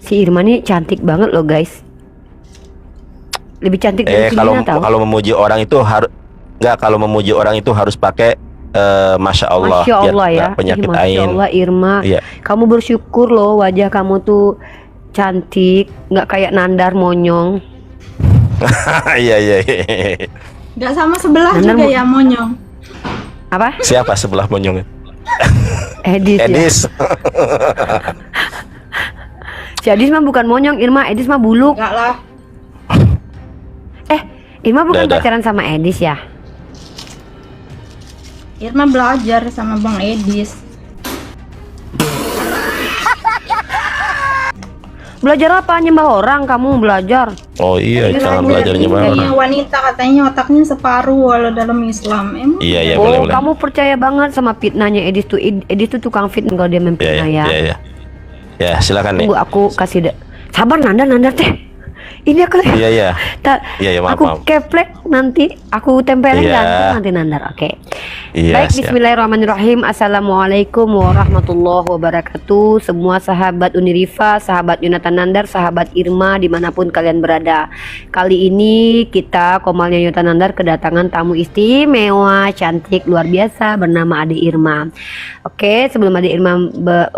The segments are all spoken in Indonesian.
Si Irma nih cantik banget loh guys. Lebih cantik dari si Kalau Lina tau. kalau memuji orang itu harus nggak, kalau memuji orang itu harus pakai Masya Allah, Masya biar Allah ya. nggak penyakit Masya ain. Allah Irma. Iya. Kamu bersyukur loh, wajah kamu tuh cantik, nggak kayak Nandar monyong. Iya, iya, iya. Gak sama sebelah Nandar juga ya monyong. Apa? Siapa sebelah monyongnya? Edis, ya. Edis. Si Edis mah bukan monyong, Irma. Edis mah buluk. Enggak lah. Irma bukan Udah. pacaran sama Edis ya? Irma belajar sama Bang Edis. Belajar apa? Nyembah orang kamu belajar. Oh iya, jangan belajar nyembah orang. Katanya wanita, katanya otaknya separuh walau dalam Islam. Emang Iya, iya, Oh, boleh, boleh. kamu percaya banget sama fitnahnya Edis tuh. Edis tuh tukang fitnah kalau dia Iya, memfitnah iya, ya. iya, iya. Ya, silakan nih. Tunggu aku kasih sabar Nanda teh. Ini aku Iya, iya. Iya, iya, maaf, aku maaf. keplek nanti aku tempelin Iya. gantung nanti Nandar. Oke. Iya, Baik, siap. bismillahirrahmanirrahim. Assalamualaikum warahmatullahi wabarakatuh. Semua sahabat Uniriva, sahabat Yonatan Nandar, sahabat Irma dimanapun kalian berada. Kali ini kita Komalnya Yonatan Nandar kedatangan tamu istimewa, cantik luar biasa bernama Ade Irma. Oke, sebelum Ade Irma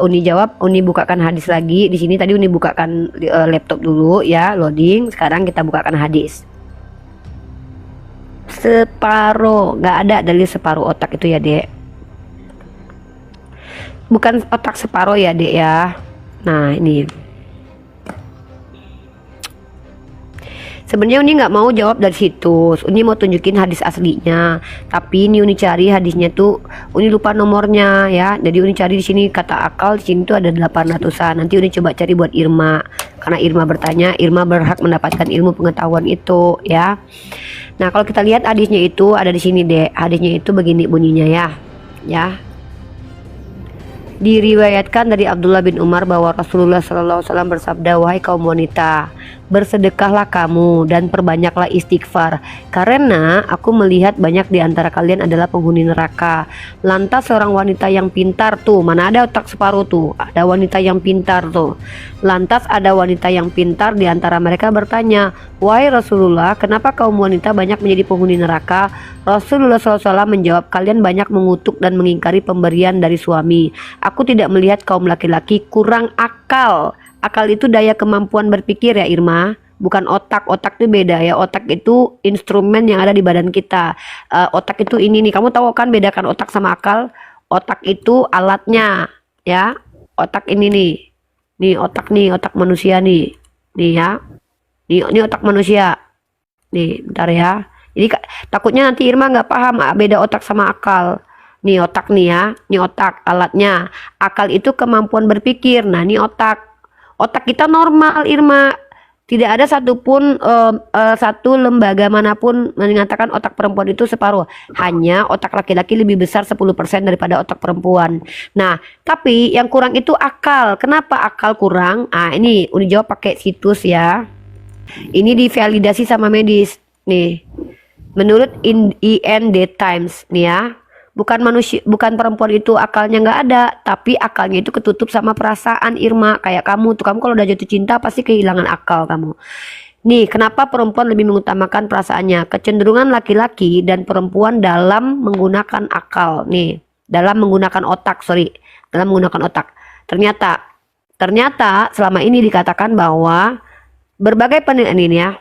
Uni jawab, Uni bukakan hadis lagi. Di sini tadi Uni bukakan laptop dulu ya, loading. Sekarang kita bukakan hadis. Separuh, nggak ada dalil separuh otak itu ya dek, bukan otak separuh ya dek ya. Nah ini sebenarnya Uni nggak mau jawab dari situ, Uni mau tunjukin hadis aslinya, tapi ini Uni cari hadisnya tuh Uni lupa nomornya ya, jadi Uni cari di sini kata akal, di sini tuh ada 800-an. Nanti Uni coba cari buat Irma, karena Irma bertanya, Irma berhak mendapatkan ilmu pengetahuan itu ya. Nah kalau kita lihat hadisnya itu ada di sini deh, hadisnya itu begini bunyinya ya. Diriwayatkan dari Abdullah bin Umar bahwa Rasulullah SAW bersabda, wahai kaum wanita, bersedekahlah kamu dan perbanyaklah istighfar, karena aku melihat banyak di antara kalian adalah penghuni neraka. Lantas seorang wanita yang pintar tuh, mana ada otak separuh tuh, ada wanita yang pintar tuh. Lantas ada wanita yang pintar di antara mereka bertanya, wahai Rasulullah, kenapa kaum wanita banyak menjadi penghuni neraka? Rasulullah SAW menjawab, kalian banyak mengutuk dan mengingkari pemberian dari suami. Aku tidak melihat kaum laki-laki kurang akal. Akal itu daya kemampuan berpikir ya Irma, bukan otak. Otak itu beda ya. Otak itu instrumen yang ada di badan kita. Otak itu ini nih. Kamu tahu kan bedakan otak sama akal? Otak itu alatnya ya. Otak ini nih. Nih otak manusia nih. Nih ya. Ini otak manusia. Nih bentar ya. Jadi takutnya nanti Irma nggak paham beda otak sama akal. Nih otak nih ya, nih otak alatnya. Akal itu kemampuan berpikir. Nah ini otak. Otak kita normal Irma. Tidak ada satupun satu lembaga manapun mengatakan otak perempuan itu separuh. Hanya otak laki-laki lebih besar 10% daripada otak perempuan. Nah tapi yang kurang itu akal. Kenapa akal kurang? Ah ini udah jawab pakai situs ya. Ini divalidasi sama medis. Nih. Menurut IND Times nih ya, bukan manusia, bukan perempuan itu akalnya nggak ada, tapi akalnya itu ketutup sama perasaan Irma. Kayak kamu tuh, kamu kalau udah jatuh cinta pasti kehilangan akal kamu. Nih, kenapa perempuan lebih mengutamakan perasaannya? Kecenderungan laki-laki dan perempuan dalam menggunakan akal. Nih, dalam menggunakan otak, dalam menggunakan otak. Ternyata selama ini dikatakan bahwa berbagai penelitian ini ya.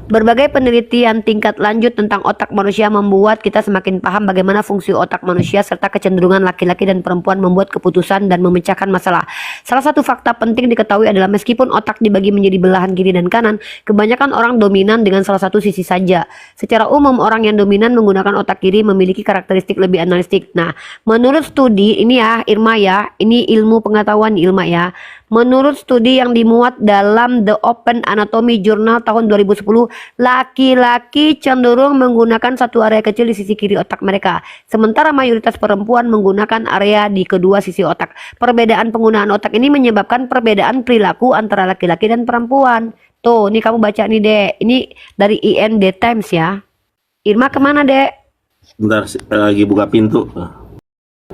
Berbagai penelitian tingkat lanjut tentang otak manusia membuat kita semakin paham bagaimana fungsi otak manusia serta kecenderungan laki-laki dan perempuan membuat keputusan dan memecahkan masalah. Salah satu fakta penting diketahui adalah meskipun otak dibagi menjadi belahan kiri dan kanan, kebanyakan orang dominan dengan salah satu sisi saja. Secara umum orang yang dominan menggunakan otak kiri memiliki karakteristik lebih analitik. Nah, menurut studi ini ya Irma ya, ini ilmu pengetahuan Irma ya. Menurut studi yang dimuat dalam The Open Anatomy Journal tahun 2010, laki-laki cenderung menggunakan satu area kecil di sisi kiri otak mereka, sementara mayoritas perempuan menggunakan area di kedua sisi otak. Perbedaan penggunaan otak ini menyebabkan perbedaan perilaku antara laki-laki dan perempuan. Tuh, ini kamu baca nih, Dek. Ini dari IND Times ya. Irma kemana, Dek? Sebentar, lagi buka pintu.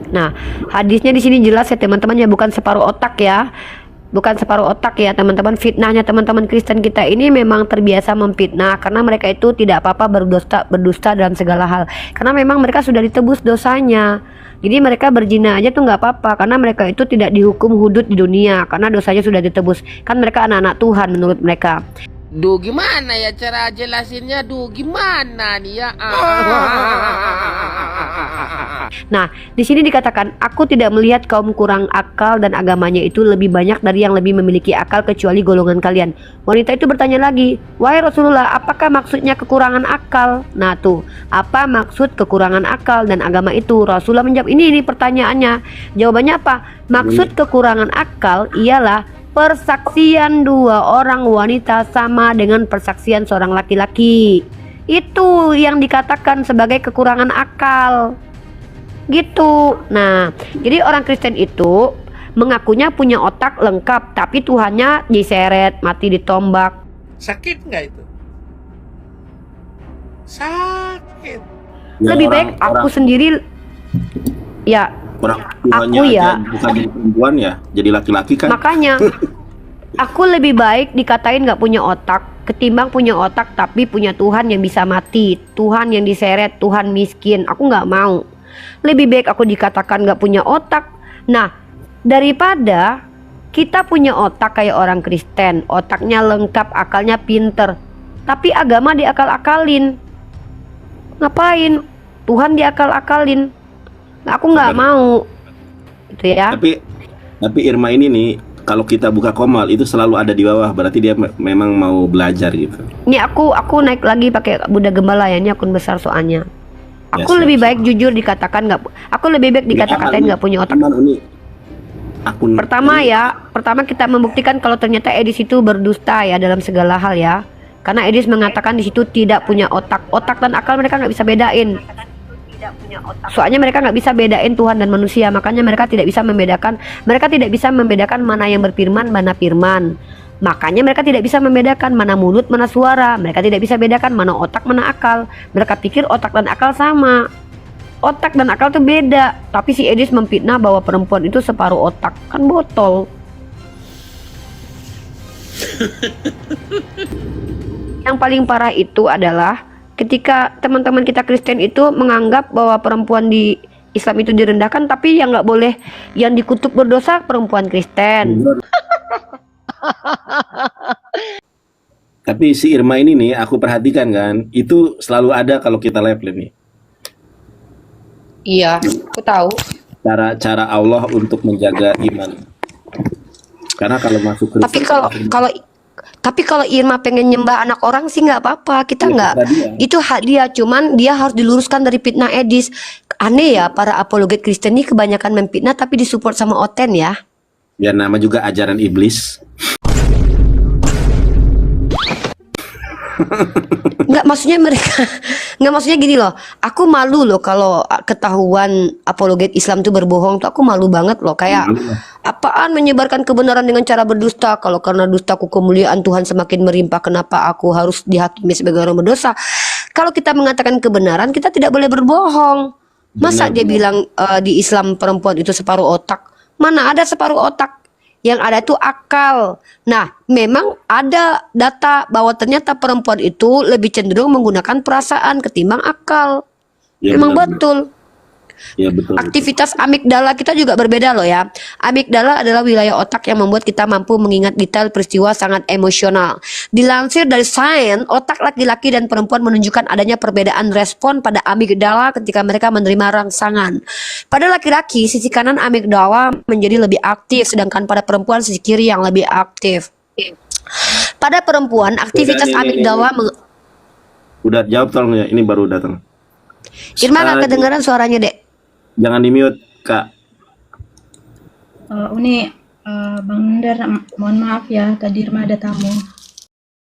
Nah, hadisnya di sini jelas ya teman-teman ya, bukan separuh otak ya. bukan separuh otak ya teman-teman. Fitnahnya teman-teman Kristen kita ini memang terbiasa memfitnah, karena mereka itu tidak apa-apa berdusta dalam segala hal, karena memang mereka sudah ditebus dosanya. Jadi mereka berzina aja tuh nggak apa-apa, karena mereka itu tidak dihukum hudud di dunia, karena dosanya sudah ditebus. Kan mereka anak-anak Tuhan menurut mereka. Duh, gimana ya cara jelasinnya? Duh, gimana nih ya? Nah, di sini dikatakan, aku tidak melihat kaum kurang akal dan agamanya itu lebih banyak dari yang lebih memiliki akal kecuali golongan kalian. Wanita itu bertanya lagi, wahai Rasulullah, apakah maksudnya kekurangan akal? Nah tuh, apa maksud kekurangan akal dan agama itu? Rasulullah menjawab, ini pertanyaannya. Jawabannya apa? Maksud kekurangan akal ialah persaksian dua orang wanita sama dengan persaksian seorang laki-laki. Itu yang dikatakan sebagai kekurangan akal. Gitu. Nah, jadi orang Kristen itu mengakunya punya otak lengkap, tapi Tuhannya diseret, mati ditombak. Sakit nggak itu? Sakit. Ya, Lebih baik aku sendiri, ya orang aku Tuhannya ya. aja bukan jadi perempuan ya, jadi laki-laki kan. Makanya aku lebih baik dikatain nggak punya otak ketimbang punya otak tapi punya Tuhan yang bisa mati, Tuhan yang diseret, Tuhan miskin. Aku nggak mau. Lebih baik aku dikatakan nggak punya otak. Nah, daripada kita punya otak kayak orang Kristen, otaknya lengkap, akalnya pinter, tapi agama diakal-akalin. Ngapain? Tuhan diakal-akalin. Nah, aku nggak mau. Itu ya. Tapi Irma ini nih, kalau kita buka komal itu selalu ada di bawah, berarti dia memang mau belajar gitu. Ini aku naik lagi pakai Buddha Gembala ya, ini akun besar soalnya. Aku Ya, lebih siap. baik jujur dikatakan nggak. Aku lebih baik dikata-katain nggak punya otak. Ini akun Pertama kita membuktikan kalau ternyata Edis itu berdusta ya dalam segala hal ya. Karena Edis mengatakan di situ tidak punya otak. Otak dan akal mereka nggak bisa bedain. Soalnya mereka nggak bisa bedain Tuhan dan manusia, makanya mereka tidak bisa membedakan. Mereka tidak bisa membedakan mana yang berfirman, mana firman. Makanya mereka tidak bisa membedakan mana mulut, mana suara. Mereka tidak bisa bedakan mana otak, mana akal. Mereka pikir otak dan akal sama. Otak dan akal itu beda. Tapi si Edis memfitnah bahwa perempuan itu separuh otak. Kan botol. Yang paling parah itu adalah ketika teman-teman kita Kristen itu menganggap bahwa perempuan di Islam itu direndahkan, tapi yang nggak boleh, yang dikutuk berdosa perempuan Kristen. Tapi si Irma ini nih, aku perhatikan kan, itu selalu ada kalau kita live nih. Iya, aku tahu. Cara Allah untuk menjaga iman. Karena kalau masuk Kristen, Tapi kalau Irma pengen nyembah anak orang sih nggak apa-apa, kita Ya, nggak. terserah dia. Itu hak dia, cuman dia harus diluruskan dari fitnah Edis. Aneh ya, para apologet Kristen ini kebanyakan memfitnah tapi disupport sama Oten ya. biar nama juga ajaran iblis. Nggak, maksudnya mereka nggak, maksudnya gini loh, aku malu loh kalau ketahuan apologet Islam tuh berbohong tuh, aku malu banget loh, kayak apaan menyebarkan kebenaran dengan cara berdusta. Kalau karena dustaku kemuliaan Tuhan semakin melimpah, kenapa aku harus dihakimi sebagai orang berdosa? Kalau kita mengatakan kebenaran, kita tidak boleh berbohong. Masa dia bilang di Islam perempuan itu separuh otak? Mana ada separuh otak? Yang ada itu akal. Nah, memang ada data bahwa ternyata perempuan itu lebih cenderung menggunakan perasaan ketimbang akal. Ya, Memang benar. betul. Ya betul. Aktivitas amigdala kita juga berbeda loh ya. Amigdala adalah wilayah otak yang membuat kita mampu mengingat detail peristiwa sangat emosional. Dilansir dari Science, otak laki-laki dan perempuan menunjukkan adanya perbedaan respon pada amigdala ketika mereka menerima rangsangan. Pada laki-laki, sisi kanan amigdala menjadi lebih aktif, sedangkan pada perempuan sisi kiri yang lebih aktif. Pada perempuan, aktivitas Udah, ini. amigdala Udah jawab tolong ya, ini baru datang. Irma nggak kedengeran suaranya, Dek. Jangan di mute, Kak. Ini Bang Ndar, mohon maaf ya, tadi Irma ada tamu.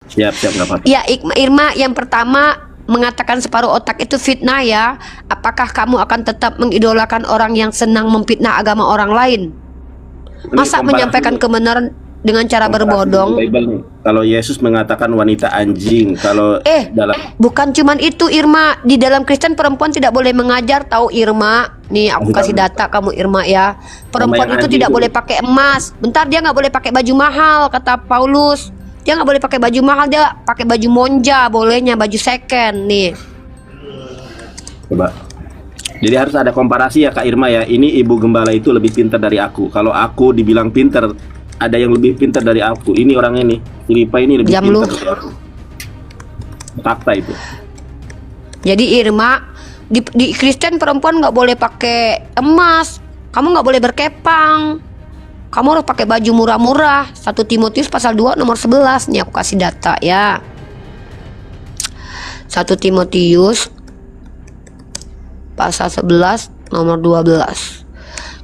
Siap, nggak apa-apa. Ya, Irma, yang pertama mengatakan separuh otak itu fitnah ya. Apakah kamu akan tetap mengidolakan orang yang senang memfitnah agama orang lain? Ini Masa komparasi menyampaikan dulu. kebenaran? dengan cara berbodong. Bible nih. Kalau Yesus mengatakan wanita anjing, kalau dalam Bukan cuman itu Irma, di dalam Kristen perempuan tidak boleh mengajar, tahu Irma. Nih aku kasih data kamu Irma ya. Perempuan yang itu anjing tidak tuh. boleh pakai emas. Bentar, dia nggak boleh pakai baju mahal kata Paulus. Dia nggak boleh pakai baju mahal, dia pakai baju monja, bolehnya baju second nih. coba. Jadi harus ada komparasi ya Kak Irma ya. Ini ibu gembala itu lebih pintar dari aku. Kalau aku dibilang pintar, ada yang lebih pintar dari aku. Ini orangnya nih, Filipa ini lebih Diam pintar lu. dari aku. Fakta itu. Jadi Irma, di Kristen perempuan nggak boleh pakai emas, kamu nggak boleh berkepang, kamu harus pakai baju murah-murah. 1 Timotius pasal 2 nomor 11 nih aku kasih data ya. 1 Timotius pasal 11 nomor 12.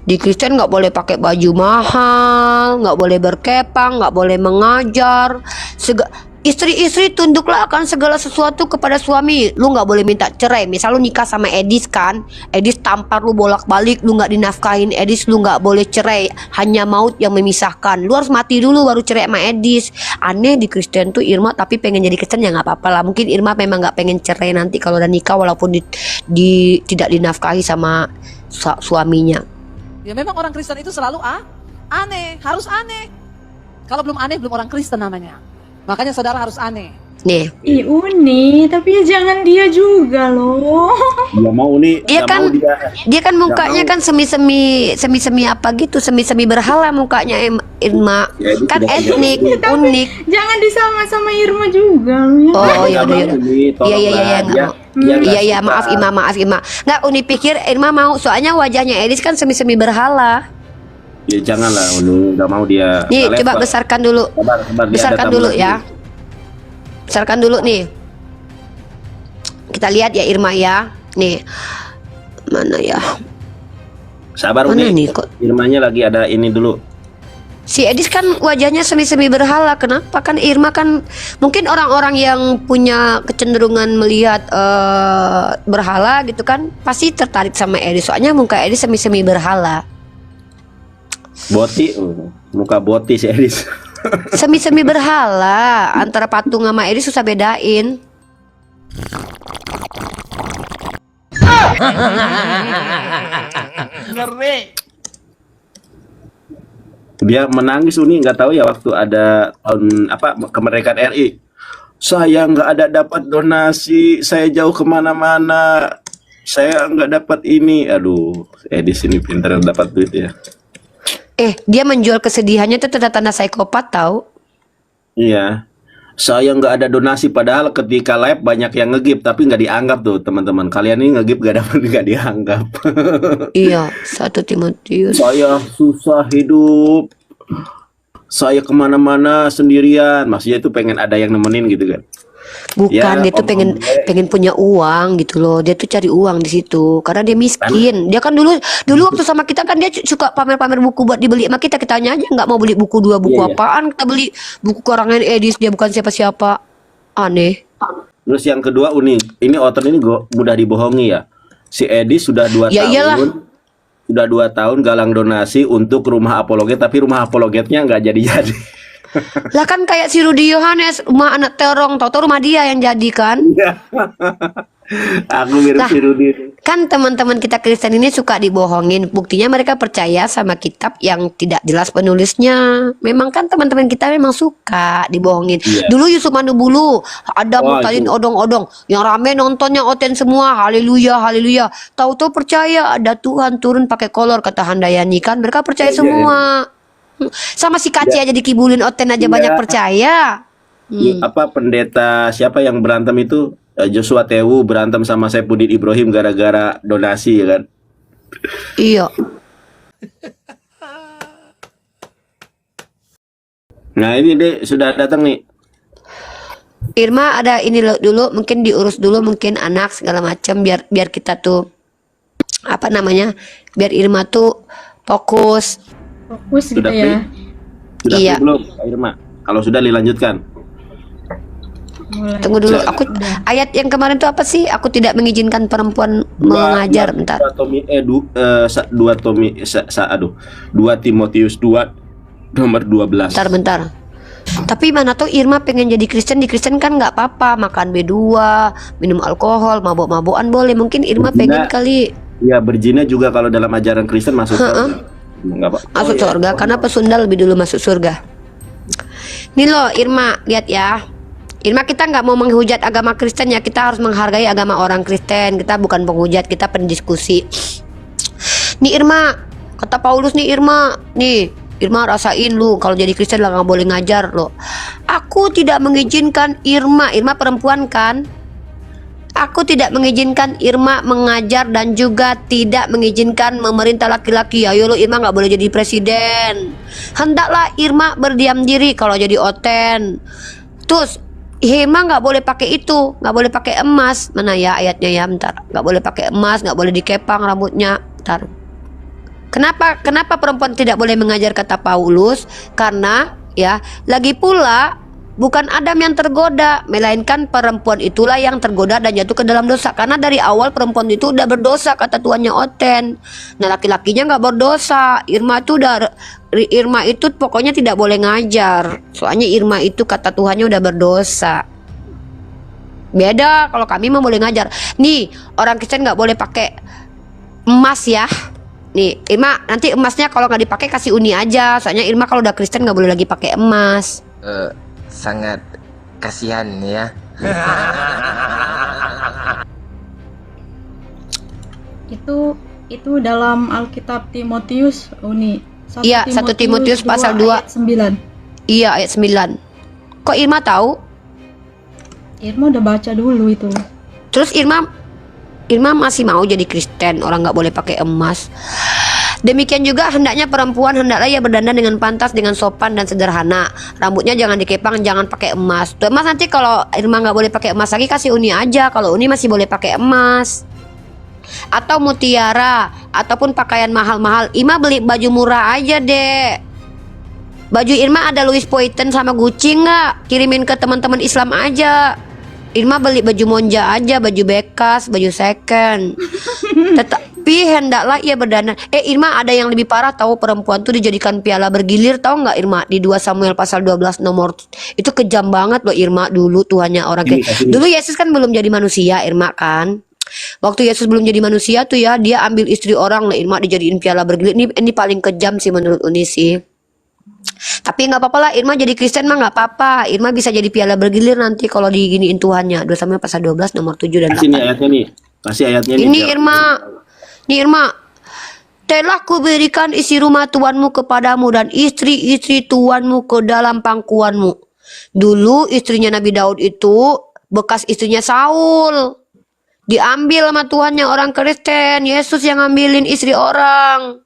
Di Kristen nggak boleh pakai baju mahal, nggak boleh berkepang, nggak boleh mengajar. Istri-istri tunduklah akan segala sesuatu kepada suami. Lu nggak boleh minta cerai. Misal lu nikah sama Edis kan, Edis tampar lu bolak-balik, lu nggak dinafkahin Edis, lu nggak boleh cerai. Hanya maut yang memisahkan. Lu harus mati dulu baru cerai sama Edis. Aneh di Kristen tuh Irma, tapi pengen jadi Kristen ya nggak apa-apa lah. Mungkin Irma memang nggak pengen cerai nanti kalau udah nikah, walaupun tidak dinafkahi sama suaminya. Ya memang orang Kristen itu selalu aneh, harus aneh. Kalau belum aneh belum orang Kristen namanya. Makanya saudara harus aneh. Nih, Ih Uni, tapi ya jangan dia juga loh. Nggak mau nih, dia nggak kan mau dia kan mukanya mau. kan semi apa gitu, semi berhala mukanya Irma. Ya, itu Kan tidak etnik, Tapi unik. jangan disama-sama Irma juga loh ya. Oh ya udah. Iya Iya, maaf Ima. Nggak, Uni pikir Irma mau, soalnya wajahnya Edis kan semi Berhala. Ya janganlah, nggak mau dia. Nih, nggak coba level. besarkan dulu. Sabar, dia Besarkan ada dulu tabungan ya. Besarkan dulu nih. Kita lihat ya Irma ya. Nih. Mana ya? Sabar Mana Uni. nih kok? Irmanya lagi ada ini dulu. Si Edis kan wajahnya semi berhala. Kenapa? Kan Irma kan mungkin orang-orang yang punya kecenderungan melihat berhala gitu kan pasti tertarik sama Edis. Soalnya muka Edis semi berhala. Boti, muka boti si Edis. Semi berhala. Antara patung sama Edis susah bedain. Dia menangis Uni, nggak tahu ya waktu ada kemerdekaan RI. Saya nggak ada dapat donasi, saya jauh kemana-mana, saya nggak dapat ini. Aduh, Edis ini pintar dapat duit ya. Dia menjual kesedihannya itu tanda-tanda psikopat tahu. Iya. Saya nggak ada donasi, padahal ketika live banyak yang ngegip tapi nggak dianggap tuh teman-teman. Kalian ini ngegip nggak dianggap. Iya, 1 Timotius. Saya susah hidup. Saya kemana-mana sendirian. Maksudnya itu pengen ada yang nemenin gitu kan. Bukan, Ya, dia tuh pengen punya uang gitu loh. Dia tuh cari uang di situ karena dia miskin. Dia kan dulu waktu sama kita kan dia suka pamer-pamer buku buat dibeli sama kita. Kita tanya aja nggak mau beli buku 2 buku Iya, iya. apaan? Kita beli buku karangan Edis, dia bukan siapa-siapa. Aneh. Terus yang kedua unik, ini author ini mudah dibohongi ya. Si Edis sudah 2 Ya tahun, iyalah. sudah 2 tahun galang donasi untuk rumah apologet, tapi rumah apologetnya nggak jadi-jadi. Lah kan kayak si Rudi Yohanes, rumah anak terong, tau-tau rumah dia yang jadi kan. Aku mirip Lah. si Rudi. Kan teman-teman kita Kristen ini suka dibohongin. Buktinya mereka percaya sama kitab yang tidak jelas penulisnya. Memang kan teman-teman kita memang suka dibohongin. Iya. Dulu Yusuf Manubulu ada Wah, mutalin itu. odong-odong, yang rame nontonnya oten semua. Haleluya, haleluya. Tahu-tahu percaya ada Tuhan turun pakai kolor kata Handayani kan. Mereka percaya Iya, semua. Sama si Kaci aja dikibulin oten aja Iya. banyak percaya. Apa pendeta siapa yang berantem itu? Joshua Tewu berantem sama Saipudin Ibrahim gara-gara donasi ya kan. Iya. Nah ini deh sudah datang nih. Irma ada ini dulu, mungkin diurus dulu mungkin anak segala macam biar kita tuh apa namanya? Biar Irma tuh fokus. Fokus gitu Sudah ya. Sudah Iya. free belum Kak Irma? Kalau sudah dilanjutkan. Mulai. Tunggu dulu, aku ayat yang kemarin tuh apa sih? Aku tidak mengizinkan perempuan mengajar. Bentar. 2 Timotius 2 Nomor 12. Bentar. Tapi mana tuh Irma pengen jadi Kristen, di Kristen kan nggak apa-apa, makan B2, minum alkohol, mabok-mabokan boleh. Mungkin Irma pengen kali Ya, berzina juga kalau dalam ajaran Kristen masuk surga. Enggak, Pak. masuk surga, karena pesunda lebih dulu masuk surga. Nih loh Irma, lihat ya. Irma, kita nggak mau menghujat agama Kristen ya, kita harus menghargai agama orang Kristen. Kita bukan penghujat, kita pendiskusi. Nih Irma, kata Paulus nih Irma, Irma rasain lu kalau jadi Kristen lah nggak boleh ngajar lo. Aku tidak mengizinkan Irma perempuan kan? Aku tidak mengizinkan Irma mengajar dan juga tidak mengizinkan memerintah laki-laki. Ayo lo Irma nggak boleh jadi presiden. Hendaklah Irma berdiam diri kalau jadi oten. Terus Irma nggak boleh pakai itu, nggak boleh pakai emas. Mana ya ayatnya ya, bentar. Nggak boleh pakai emas, nggak boleh dikepang rambutnya. Bentar. Kenapa perempuan tidak boleh mengajar kata Paulus? Karena ya, lagi pula bukan Adam yang tergoda, melainkan perempuan itulah yang tergoda dan jatuh ke dalam dosa. Karena dari awal perempuan itu udah berdosa kata tuannya Oten. Nah, laki-lakinya nggak berdosa. Irma itu pokoknya tidak boleh ngajar. Soalnya Irma itu kata Tuhannya udah berdosa. Beda kalau kami mau boleh ngajar. Nih, orang Kristen nggak boleh pakai emas ya. Nih, Irma nanti emasnya kalau nggak dipakai kasih uni aja. Soalnya Irma kalau udah Kristen nggak boleh lagi pakai emas. Sangat kasihan ya. Itu dalam Alkitab Timotius, Uni. Iya, 1 Timotius pasal 2 ayat 9. Iya, ayat 9. Kok Irma tahu? Irma udah baca dulu itu. Terus Irma masih mau jadi Kristen, orang nggak boleh pakai emas. Demikian juga hendaknya perempuan hendaklah ia berdandan dengan pantas, dengan sopan dan sederhana. Rambutnya jangan dikepang, jangan pakai emas. Tuh emas nanti kalau Irma nggak boleh pakai emas lagi kasih uni aja. Kalau uni masih boleh pakai emas. Atau mutiara, ataupun pakaian mahal-mahal. Irma beli baju murah aja deh. Baju Irma ada Louis Vuitton sama Gucci nggak? Kirimin ke teman-teman Islam aja. Irma beli baju monja aja, baju bekas, baju second. Tetapi hendaklah ia berdandan. Irma ada yang lebih parah tahu, perempuan tuh dijadikan piala bergilir, tahu nggak Irma? Di 2 Samuel pasal 12 nomor itu kejam banget loh Irma dulu Tuhannya orang kayak. Dulu Yesus kan belum jadi manusia Irma kan. Waktu Yesus belum jadi manusia tuh ya, dia ambil istri orang lah Irma dijadiin piala bergilir. Ini paling kejam sih menurut Uni sih. Tapi nggak apa-apa lah, Irma jadi Kristen mah nggak apa-apa. Irma bisa jadi piala bergilir nanti kalau diginiin Tuhannya. 2 Samuel pasal 12 nomor 7 dan 8. Kasih nih ayatnya nih. Kasih ayatnya nih. Ini Irma. Telah kuberikan isi rumah tuanmu kepadamu dan istri-istri tuanmu ke dalam pangkuanmu. Dulu istrinya Nabi Daud itu bekas istrinya Saul. Diambil sama Tuhannya orang Kristen. Yesus yang ngambilin istri orang.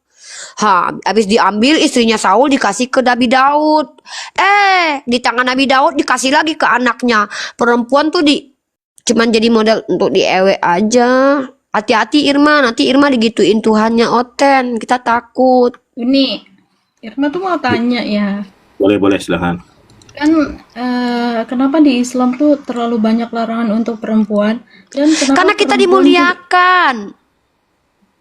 Habis diambil istrinya Saul dikasih ke Nabi Daud. Di tangan Nabi Daud dikasih lagi ke anaknya. Perempuan tuh cuman jadi modal untuk diewe aja. Hati-hati Irma, nanti Irma digituin Tuhannya Oten. Kita takut. Uni, Irma tuh mau tanya ya. Boleh silahkan. Kan kenapa di Islam tuh terlalu banyak larangan untuk perempuan? Dan kenapa Karena kita perempuan dimuliakan.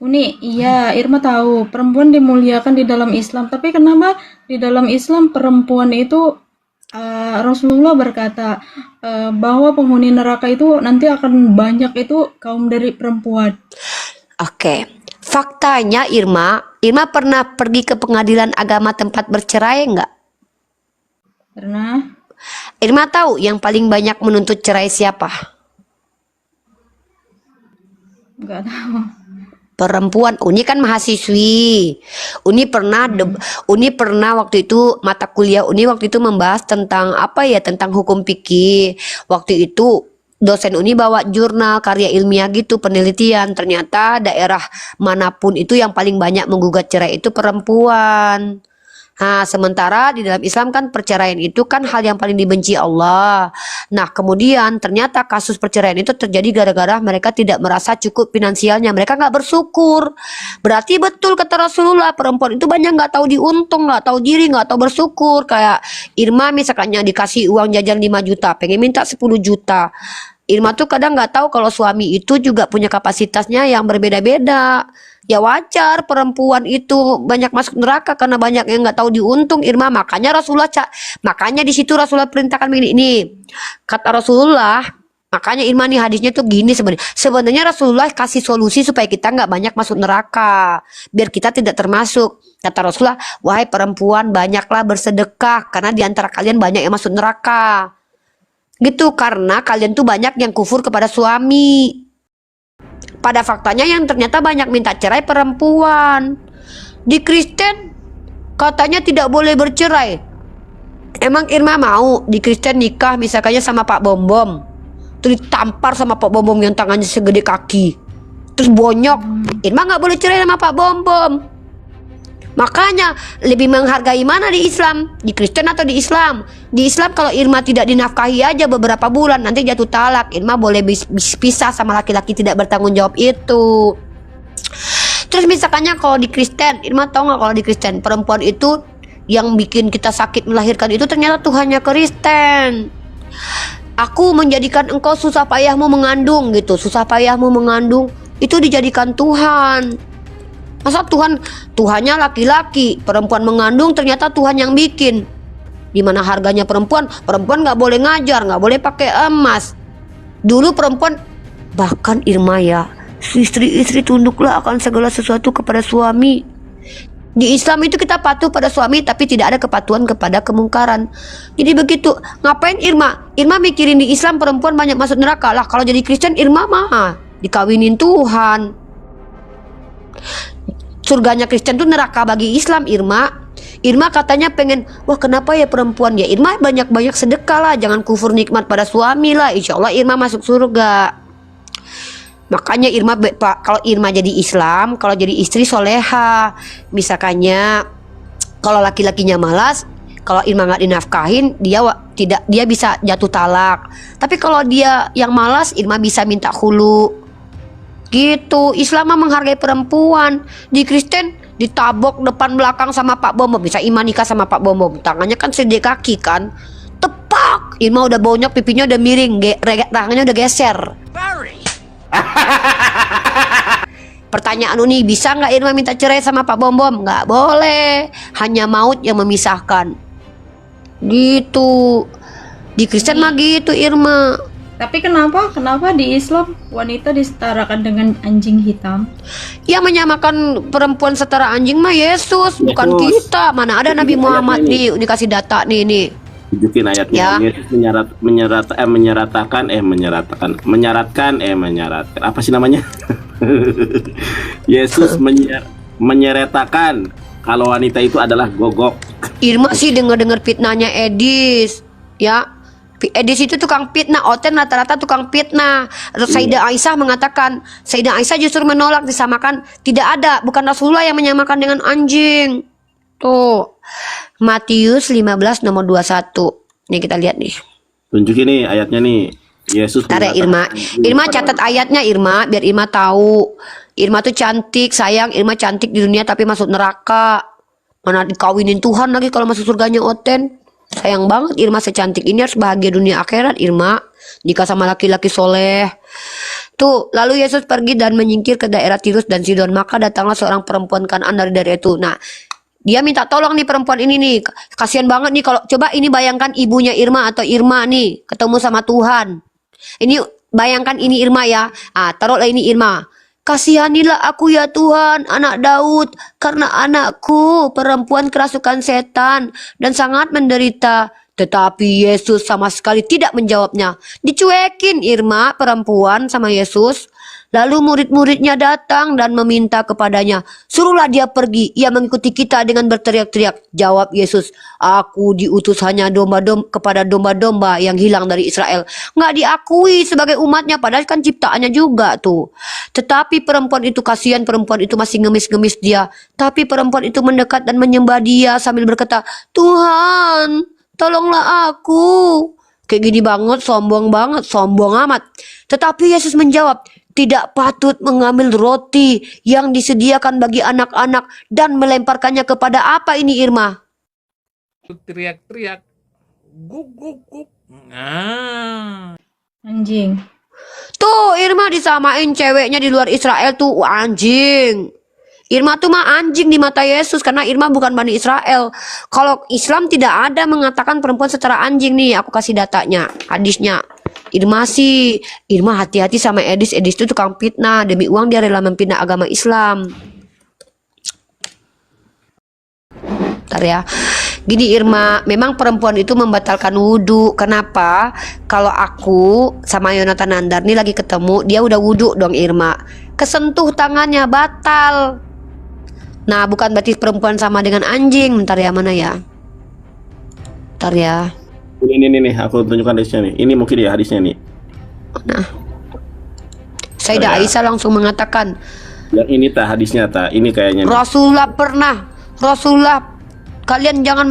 Uni, iya, Irma tahu perempuan dimuliakan di dalam Islam, tapi kenapa di dalam Islam perempuan itu Rasulullah berkata bahwa penghuni neraka itu nanti akan banyak itu kaum dari perempuan. Oke. Faktanya Irma pernah pergi ke pengadilan agama tempat bercerai nggak? Pernah? Irma tahu yang paling banyak menuntut cerai siapa? Nggak tahu. Perempuan. Uni kan mahasiswi. Uni pernah waktu itu mata kuliah Uni waktu itu membahas tentang tentang hukum fikih. Waktu itu dosen Uni bawa jurnal karya ilmiah gitu, penelitian. Ternyata daerah manapun itu yang paling banyak menggugat cerai itu perempuan. Sementara di dalam Islam kan perceraian itu kan hal yang paling dibenci Allah. Nah, kemudian ternyata kasus perceraian itu terjadi gara-gara mereka tidak merasa cukup finansialnya. Mereka nggak bersyukur. Berarti betul kata Rasulullah, perempuan itu banyak nggak tahu diuntung, nggak tahu diri, nggak tahu bersyukur. Kayak Irma misalnya dikasih uang jajan 5 juta, pengen minta 10 juta. Irma tuh kadang nggak tahu kalau suami itu juga punya kapasitasnya yang berbeda-beda. Ya wajar perempuan itu banyak masuk neraka karena banyak yang nggak tahu diuntung Irma. Makanya di situ Rasulullah perintahkan begini. Ini kata Rasulullah. Makanya Irma nih hadisnya tuh gini sebenarnya. Sebenarnya Rasulullah kasih solusi supaya kita nggak banyak masuk neraka, biar kita tidak termasuk. Kata Rasulullah, wahai perempuan banyaklah bersedekah karena di antara kalian banyak yang masuk neraka. Gitu karena kalian tuh banyak yang kufur kepada suami. Pada faktanya yang ternyata banyak minta cerai perempuan. Di Kristen katanya tidak boleh bercerai. Emang Irma mau di Kristen nikah misalkannya sama Pak Bom Bom, terus ditampar sama Pak Bom Bom yang tangannya segede kaki, terus bonyok. Irma nggak boleh cerai sama Pak Bom Bom. Makanya lebih menghargai mana di Islam, di Kristen atau di Islam? Di Islam kalau Irma tidak dinafkahi aja beberapa bulan nanti jatuh talak. Irma boleh pisah sama laki-laki tidak bertanggung jawab itu. Terus misalkannya kalau di Kristen, Irma tahu nggak kalau di Kristen perempuan itu yang bikin kita sakit melahirkan itu ternyata Tuhannya Kristen. Aku menjadikan engkau susah payahmu mengandung gitu. Susah payahmu mengandung itu dijadikan Tuhan. Masa Tuhannya laki-laki, perempuan mengandung ternyata Tuhan yang bikin. Dimana harganya perempuan nggak boleh ngajar, nggak boleh pakai emas. Dulu perempuan, bahkan Irma ya, istri-istri tunduklah akan segala sesuatu kepada suami. Di Islam itu kita patuh pada suami tapi tidak ada kepatuhan kepada kemungkaran. Jadi begitu. Ngapain Irma? Irma mikirin di Islam perempuan banyak masuk neraka lah. Kalau jadi Kristen Irma mah dikawinin Tuhan. Surganya Kristen tuh neraka bagi Islam Irma. Irma katanya pengen, wah kenapa ya perempuan ya? Irma banyak-banyak sedekah lah, jangan kufur nikmat pada suami lah. Insya Allah Irma masuk surga. Makanya Irma, kalau Irma jadi Islam, kalau jadi istri soleha, misalkannya kalau laki-lakinya malas, kalau Irma nggak dinafkahin, dia bisa jatuh talak. Tapi kalau dia yang malas, Irma bisa minta khulu. Gitu. Islam mah menghargai perempuan. Di Kristen ditabok depan belakang sama Pak Bom Bom. Bisa Irma nikah sama Pak Bom Bom, tangannya kan segede kaki kan, tepak Irma udah bonyok, pipinya udah miring, tangannya udah geser. Pertanyaan nih, bisa nggak Irma minta cerai sama Pak Bom Bom? Nggak boleh, hanya maut yang memisahkan. Gitu. Di Kristen mah gitu Irma. Tapi kenapa di Islam wanita disetarakan dengan anjing hitam? Ya menyamakan perempuan setara anjing mah Yesus, bukan kita. Mana ada Nabi Muhammad nih dikasih data nih. Tunjukin ayatnya. Ya. Yesus menyaratkan apa sih namanya? Yesus menyeratakan kalau wanita itu adalah gogok. Irma sih dengar fitnahnya Edis, ya. Edis itu tukang fitnah, Oten rata-rata tukang fitnah. Sayyidah Aisyah mengatakan, Sayyidah Aisyah justru menolak disamakan, tidak ada, bukan Rasulullah yang menyamakan dengan anjing. Tuh, Matius 15 nomor 21. Nih kita lihat nih. Tunjukin nih ayatnya nih. Yesus. Bentar ya Irma. Irma catat ayatnya Irma, biar Irma tahu. Irma tuh cantik, sayang. Irma cantik di dunia tapi masuk neraka. Mana dikawinin Tuhan lagi kalau masuk surganya Oten. Sayang banget Irma secantik ini, harus bahagia dunia akhirat Irma, jika sama laki-laki soleh. Tuh, lalu Yesus pergi dan menyingkir ke daerah Tirus dan Sidon. Maka datanglah seorang perempuan Kanaan dari daerah itu. Nah, dia minta tolong nih perempuan ini nih. Kasihan banget nih kalau coba ini bayangkan ibunya Irma atau Irma nih ketemu sama Tuhan. Ini bayangkan ini Irma ya. Taruhlah ini Irma. Kasihanilah aku ya Tuhan, anak Daud, karena anakku perempuan kerasukan setan dan sangat menderita. Tetapi Yesus sama sekali tidak menjawabnya. Dicuekin Irma perempuan sama Yesus. Lalu murid-muridnya datang dan meminta kepadanya, suruhlah dia pergi. Ia mengikuti kita dengan berteriak-teriak. Jawab Yesus, aku diutus hanya kepada domba-domba yang hilang dari Israel. Nggak diakui sebagai umatnya, padahal kan ciptaannya juga tuh. Tetapi perempuan itu, kasihan perempuan itu masih ngemis-ngemis dia. Tapi perempuan itu mendekat dan menyembah dia sambil berkata, Tuhan, tolonglah aku. Kayak gini banget, sombong amat. Tetapi Yesus menjawab, tidak patut mengambil roti yang disediakan bagi anak-anak dan melemparkannya kepada apa ini Irma? Teriak-teriak. Guk guk guk. Anjing. Tuh Irma disamain ceweknya di luar Israel tuh anjing. Irma tuh mah anjing di mata Yesus karena Irma bukan Bani Israel. Kalau Islam tidak ada mengatakan perempuan secara anjing nih. Aku kasih datanya, hadisnya. Irma hati-hati sama Edis. Edis itu tukang fitnah. Demi uang dia rela mempindah agama Islam. Bentar ya. Gini Irma, memang perempuan itu membatalkan wudhu. Kenapa? Kalau aku sama Yonatan Nandar nih lagi ketemu, dia udah wudhu dong Irma. Kesentuh tangannya batal. Nah, bukan berarti perempuan sama dengan anjing. Bentar ya, mana ya? Bentar ya. Ini nih, aku tunjukkan hadisnya nih. Ini mungkin ya hadisnya nih. Nah, Sayyidah Aisyah langsung mengatakan, yang ini hadisnya ini kayaknya nih. Rasulullah, kalian jangan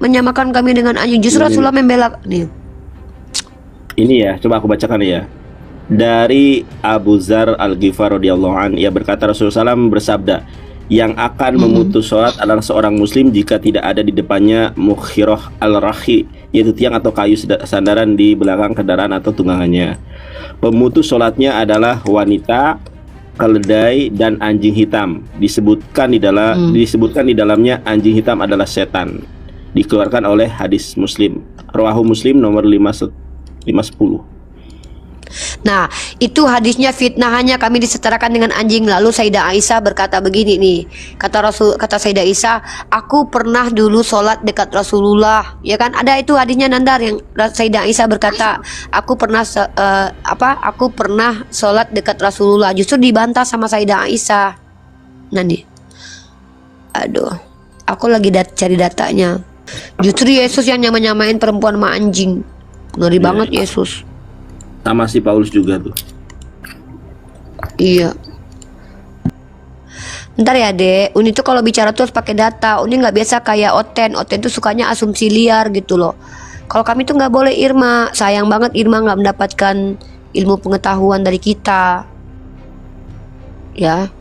menyamakan kami dengan anjing. Justru Rasulullah membela nih. Ini ya, coba aku bacakan ya. Dari Abu Dzar Al-Ghifari radhiyallahu an, ia berkata Rasulullah SAW bersabda, yang akan memutus sholat adalah seorang muslim jika tidak ada di depannya mukhirah al-rahi, yaitu tiang atau kayu sandaran di belakang kendaraan atau tunggangannya. Pemutus sholatnya adalah wanita, keledai, dan anjing hitam. Disebutkan di dalamnya anjing hitam adalah setan. Dikeluarkan oleh hadis Muslim. Rawahu Muslim nomor 510. Nah, itu hadisnya fitnah, hanya kami disetarakan dengan anjing. Lalu Sayyidah Aisyah berkata begini nih. Kata Sayyidah Aisyah, aku pernah dulu sholat dekat Rasulullah. Ya kan? Ada itu hadisnya Nandar yang Sayyidah Aisyah berkata, aku pernah sholat dekat Rasulullah. Justru dibantah sama Sayyidah Aisyah. Nanti. Aduh, aku lagi cari datanya. Justru Yesus yang nyamain perempuan sama anjing. Ngeri banget Yesus. Sama si Paulus juga tuh. Iya. Bentar ya Dek, Uni tuh kalau bicara tuh harus pakai data. Uni nggak biasa kayak Oten tuh sukanya asumsi liar gitu loh. Kalau kami tuh nggak boleh Irma. Sayang banget Irma nggak mendapatkan ilmu pengetahuan dari kita. Ya.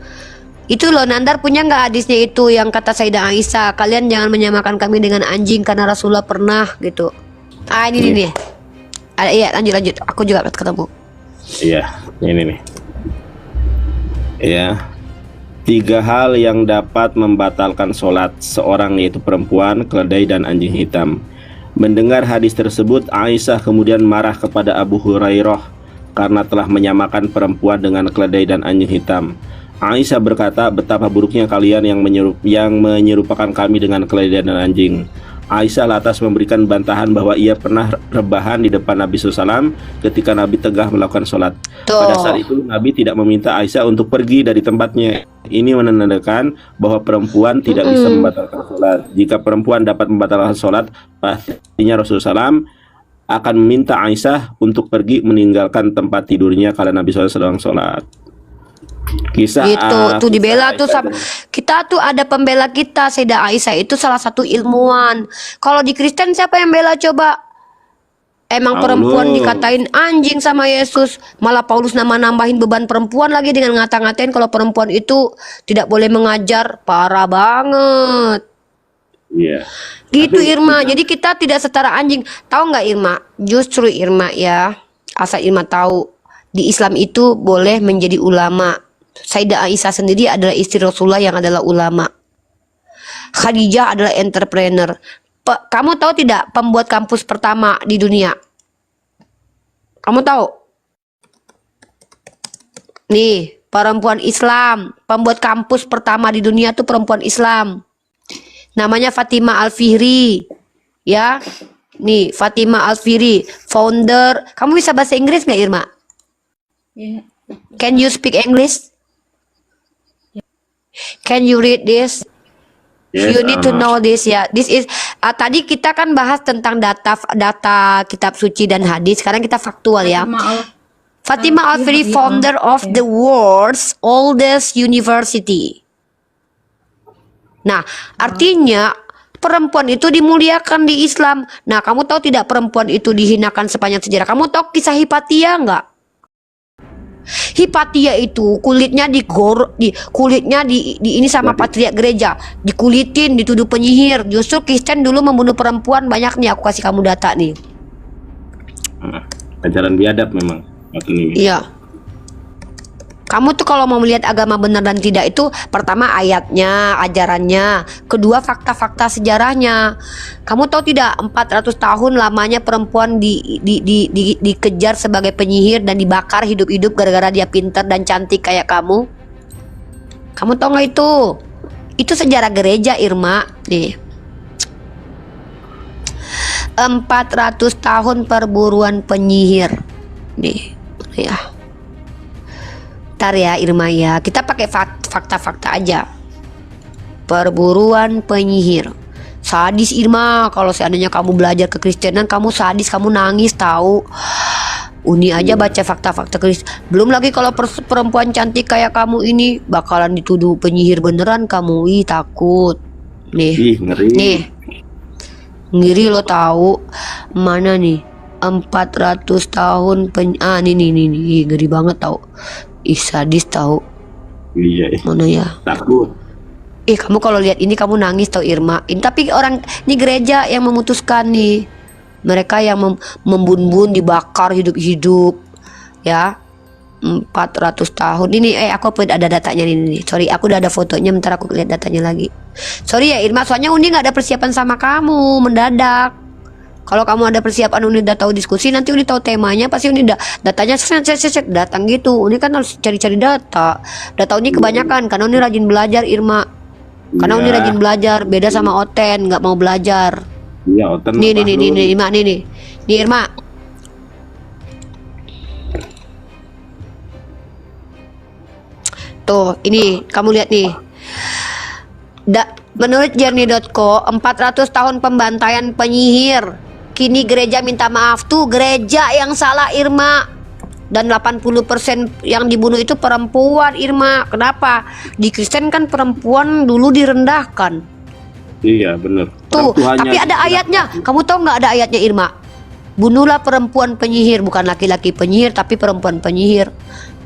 Itu loh, Nandar punya nggak hadisnya itu yang kata Sayyidah Aisyah, kalian jangan menyamakan kami dengan anjing karena Rasulullah pernah gitu. Ini nih. Iya, lanjut. Aku juga ketemu. Iya, ini nih. Ya. 3 hal yang dapat membatalkan sholat seorang, yaitu perempuan, keledai, dan anjing hitam. Mendengar hadis tersebut, Aisyah kemudian marah kepada Abu Hurairah karena telah menyamakan perempuan dengan keledai dan anjing hitam. Aisyah berkata, betapa buruknya kalian yang menyerupakan kami dengan keledai dan anjing. Aisyah lantas memberikan bantahan bahwa ia pernah rebahan di depan Nabi SAW ketika Nabi tengah melakukan sholat. Pada saat itu Nabi tidak meminta Aisyah untuk pergi dari tempatnya. Ini menandakan bahwa perempuan tidak bisa membatalkan sholat. Jika perempuan dapat membatalkan sholat, pastinya Rasulullah SAW akan meminta Aisyah untuk pergi meninggalkan tempat tidurnya karena Nabi SAW sedang sholat. Kisah itu tuh dibela tuh sama kita tuh, ada pembela kita. Sayyidah Aisyah itu salah satu ilmuwan. Kalau di Kristen siapa yang bela coba? Emang perempuan dikatain anjing sama Yesus, malah Paulus nambahin beban perempuan lagi dengan ngata-ngatain kalau perempuan itu tidak boleh mengajar. Parah banget. Iya. Gitu Irma. Jadi kita tidak setara anjing. Tahu nggak Irma? Justru Irma ya, asal Irma tahu, di Islam itu boleh menjadi ulama. Sayyidah Aisyah sendiri adalah istri Rasulullah yang adalah ulama. Khadijah adalah entrepreneur. Kamu tahu tidak pembuat kampus pertama di dunia? Kamu tahu? Nih, perempuan Islam. Pembuat kampus pertama di dunia tuh perempuan Islam. Namanya Fatimah Al-Fihri. Ya. Nih, Fatimah Al-Fihri, founder. Kamu bisa bahasa Inggris nggak Irma? Yeah. Can you speak English? Can you read this? Yes, You need to know this ya. This is tadi kita kan bahas tentang data kitab suci dan hadis. Sekarang kita faktual ya. Fatimah Al-Fihri, founder of the world's oldest university. Nah, artinya perempuan itu dimuliakan di Islam. Nah, kamu tahu tidak perempuan itu dihinakan sepanjang sejarah? Kamu tahu kisah Hipatia nggak? Hipatia itu kulitnya ini sama patriark gereja, dikulitin, dituduh penyihir. Justru Kristen dulu membunuh perempuan banyak nih. Aku kasih kamu data nih. Ajaran biadab memang. Iya. Kamu tuh kalau mau melihat agama benar dan tidak itu pertama ayatnya, ajarannya, kedua fakta-fakta sejarahnya. Kamu tahu tidak 400 tahun lamanya perempuan dikejar sebagai penyihir dan dibakar hidup-hidup gara-gara dia pintar dan cantik kayak kamu? Kamu tahu nggak itu? Itu sejarah gereja, Irma. Nih. 400 tahun perburuan penyihir. Nih, ya. Ntar ya Irma ya, kita pakai fakta-fakta aja. Perburuan penyihir. Sadis Irma, kalau seandainya kamu belajar kekristenan, kamu sadis, kamu nangis tahu. Uni aja baca fakta-fakta Kristen. Belum lagi kalau perempuan cantik kayak kamu ini bakalan dituduh penyihir beneran kamu. Ih, takut. Nih. Ih, ngeri. Nih. Ngiri lo tahu. Mana nih? 400 tahun nih, ngeri banget tahu. Ih, sadis tahu. Iya. Mana ya? Takut. Kamu kalau lihat ini kamu nangis tau Irma. Tapi orang ini gereja yang memutuskan nih. Mereka yang membun-bun dibakar hidup-hidup. Ya. 400 tahun. Ini aku ada datanya ini. Sorry, aku udah ada fotonya, bentar aku lihat datanya lagi. Sorry ya Irma, soalnya Uni nggak ada persiapan sama kamu, mendadak. Kalau kamu ada persiapan, Uni udah tahu diskusi, nanti Uni tahu temanya, pasti Uni datanya datang gitu. Uni kan harus cari-cari data. Data Uni kebanyakan karena Uni rajin belajar Irma. Karena Uni rajin belajar, beda sama Oten nggak mau belajar. Iya, Oten. Nih Irma nih Irma. Tuh, ini kamu lihat nih. Menurut Journey.co, 400 tahun pembantaian penyihir. Kini gereja minta maaf. Tuh gereja yang salah Irma. Dan 80% yang dibunuh itu perempuan Irma. Kenapa? Di Kristen kan perempuan dulu direndahkan. Iya bener. Tuh, tapi ada ayatnya. Kamu tahu nggak ada ayatnya Irma? Bunuhlah perempuan penyihir. Bukan laki-laki penyihir, tapi perempuan penyihir.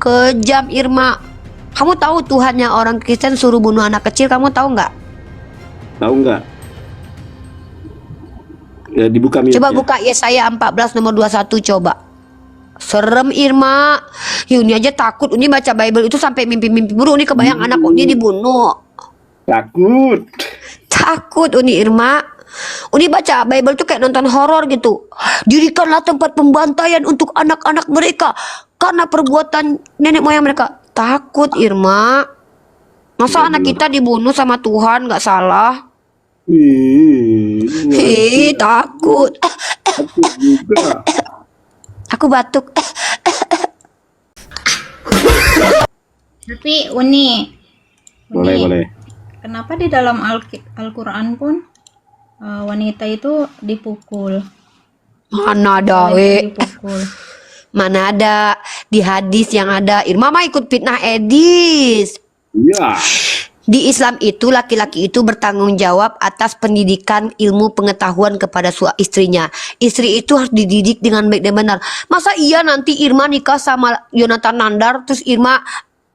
Kejam Irma. Kamu tahu Tuhannya orang Kristen suruh bunuh anak kecil, kamu tahu nggak? Tahu nggak? Ya, dibuka mute. Coba buka Yesaya 14 nomor 21 coba. Serem Irma. Uni aja takut. Uni baca Bible itu sampai mimpi-mimpi buruk. Uni kebayang anak Uni dibunuh. Takut. Takut Uni Irma. Uni baca Bible tuh kayak nonton horor gitu. Dirikanlah tempat pembantaian untuk anak-anak mereka karena perbuatan nenek moyang mereka. Takut Irma. Masa anak kita dibunuh sama Tuhan nggak salah? Takut. Takut juga. Aku batuk. Tapi Uni, Boleh. kenapa di dalam Al-Quran pun wanita itu dipukul? Mana ada Dipukul. Mana ada di hadis yang ada Irma mah ikut fitnah Edis. Iya. Di Islam itu laki-laki itu bertanggung jawab atas pendidikan ilmu pengetahuan kepada istrinya. Istri itu harus dididik dengan baik dan benar. Masa iya nanti Irma nikah sama Yonatan Nandar terus Irma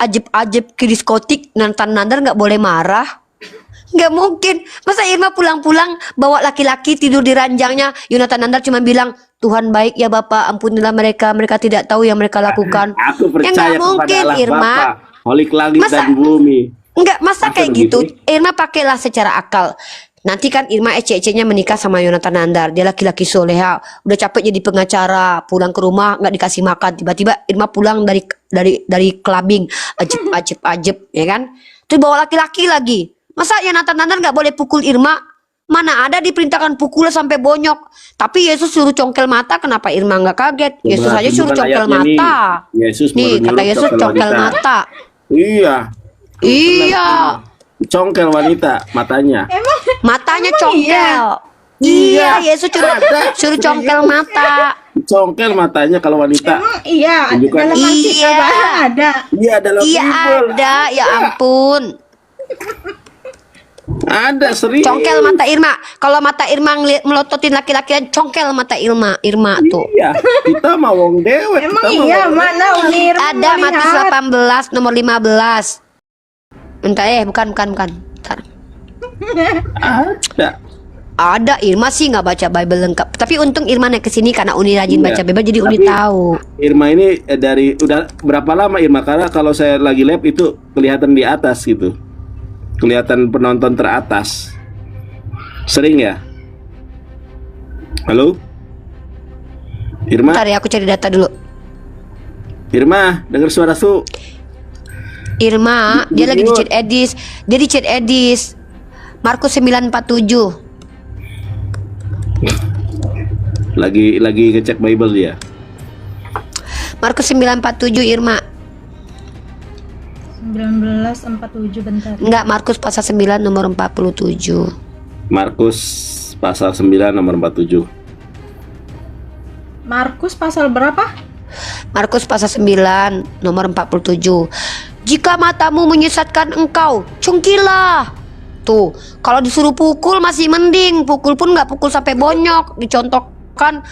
ajib-ajib ke diskotik, Yonatan Nandar nggak boleh marah? Nggak mungkin. Masa Irma pulang-pulang bawa laki-laki tidur di ranjangnya, Yonatan Nandar cuma bilang Tuhan baik ya Bapak, ampunilah mereka tidak tahu yang mereka lakukan. Aku percaya nggak mungkin kepada Allah Irma. Bapa, Holik langit dan bumi. Enggak, masa kayak begitu? gitu. Irma pakailah secara akal. Nanti kan Irma ece-ecenya menikah sama Yonatan Nandar. Dia laki-laki soleha, udah capek jadi pengacara, pulang ke rumah nggak dikasih makan. Tiba-tiba Irma pulang dari clubbing, ajib, ya kan? Terus bawa laki-laki lagi. Masa Yonatan Nandar nggak boleh pukul Irma? Mana ada diperintahkan pukul sampai bonyok. Tapi Yesus suruh congkel mata, kenapa Irma nggak kaget? Yesus aja suruh congkel mata. Nih, kata Yesus congkel mata. Iya. Congkel wanita matanya. Matanya congkel. Iya, Yesus suruh congkel mata. Congkel matanya kalau wanita. Iya, Bukan. dalam arti Iya. ada. Iya dalam Iya Bible. ada, ya ampun. Ada serius. Congkel mata Irma. Kalau mata Irma melototin laki-laki, congkel mata Irma tuh. Iya, kita mau wong dewek. Emang kita iya, mau mana Uni Irma Ada Matius melihat? 18 nomor 15. Entah bukan. Bentar. ada. Ada, Irma sih nggak baca Bible lengkap. Tapi untung Irma naik ke sini karena Uni rajin Iya. baca Bible, jadi Uni Tapi tahu. Irma ini dari udah berapa lama Irma? Karena kalau saya lagi live itu kelihatan di atas gitu. Kelihatan penonton teratas. Sering ya? Halo? Irma? Bentar ya, aku cari data dulu. Irma, dengar suara su. Irma, dia lagi di chat Edis. Dia di chat Edis. Markus 9:47. Lagi ngecek Bible dia. Markus 9:47 Irma. 1947 bentar. Enggak, Markus pasal 9 nomor 47. Markus pasal 9 nomor 47. Markus pasal berapa? Markus pasal 9 nomor 47. Jika matamu menyesatkan engkau, cungkilah. Tuh, kalau disuruh pukul masih mending, pukul pun nggak pukul sampai bonyok, dicontohkan.